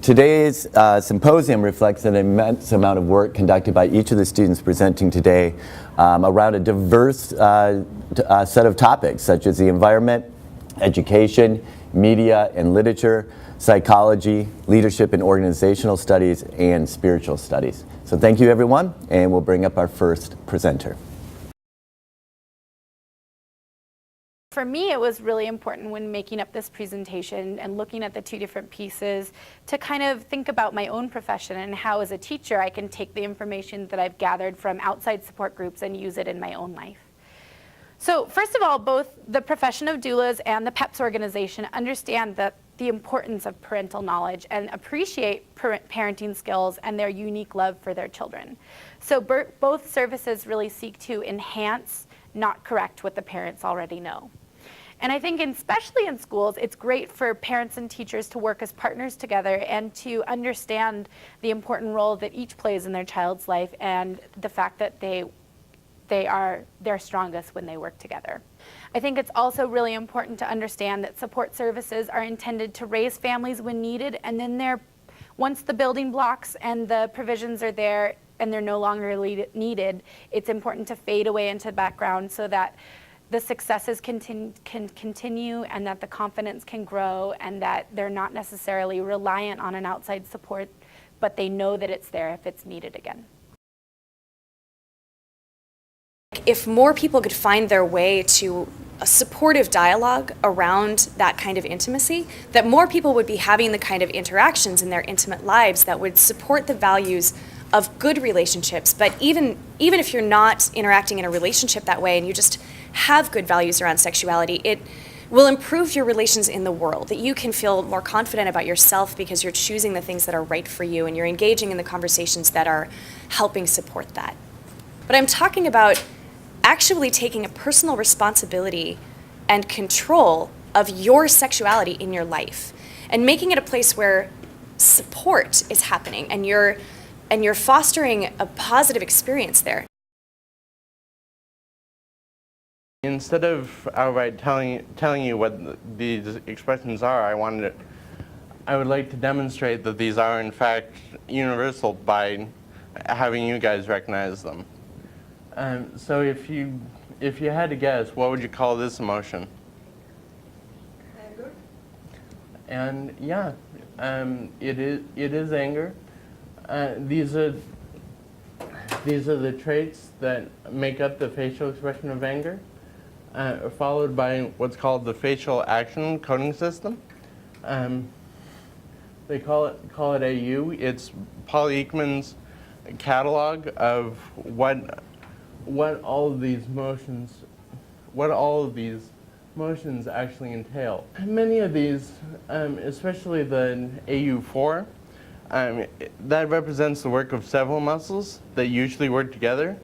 Today's symposium reflects an immense amount of work conducted by each of the students presenting today around a diverse set of topics such as the environment, education, media and literature, psychology, leadership and organizational studies, and spiritual studies. So thank you everyone, and we'll bring up our first presenter. For me, it was really important when making up this presentation and looking at the two different pieces to kind of think about my own profession and how as a teacher I can take the information that I've gathered from outside support groups and use it in my own life. So first of all, both the profession of doulas and the PEPS organization understand the importance of parental knowledge and appreciate parenting skills and their unique love for their children. So both services really seek to enhance, not correct what the parents already know. And I think especially in schools, it's great for parents and teachers to work as partners together and to understand the important role that each plays in their child's life and the fact that they are their strongest when they work together. I think it's also really important to understand that support services are intended to raise families when needed, and then once the building blocks and the provisions are there and they're no longer needed, it's important to fade away into the background so that the successes can continue and that the confidence can grow and that they're not necessarily reliant on an outside support, but they know that it's there if it's needed again. If more people could find their way to a supportive dialogue around that kind of intimacy, that more people would be having the kind of interactions in their intimate lives that would support the values of good relationships. But even if you're not interacting in a relationship that way and you just have good values around sexuality, it will improve your relations in the world, that you can feel more confident about yourself because you're choosing the things that are right for you and you're engaging in the conversations that are helping support that. But I'm talking about actually taking a personal responsibility and control of your sexuality in your life and making it a place where support is happening and you're fostering a positive experience there. Instead of outright telling you what these expressions are, I would like to demonstrate that these are in fact universal by having you guys recognize them. So if you had to guess, what would you call this emotion? Anger. And yeah, it is anger. These are the traits that make up the facial expression of anger, followed by what's called the facial action coding system. They call it AU. It's Paul Ekman's catalog of what all of these motions actually entail. Many of these, especially the AU4, that represents the work of several muscles that usually work together.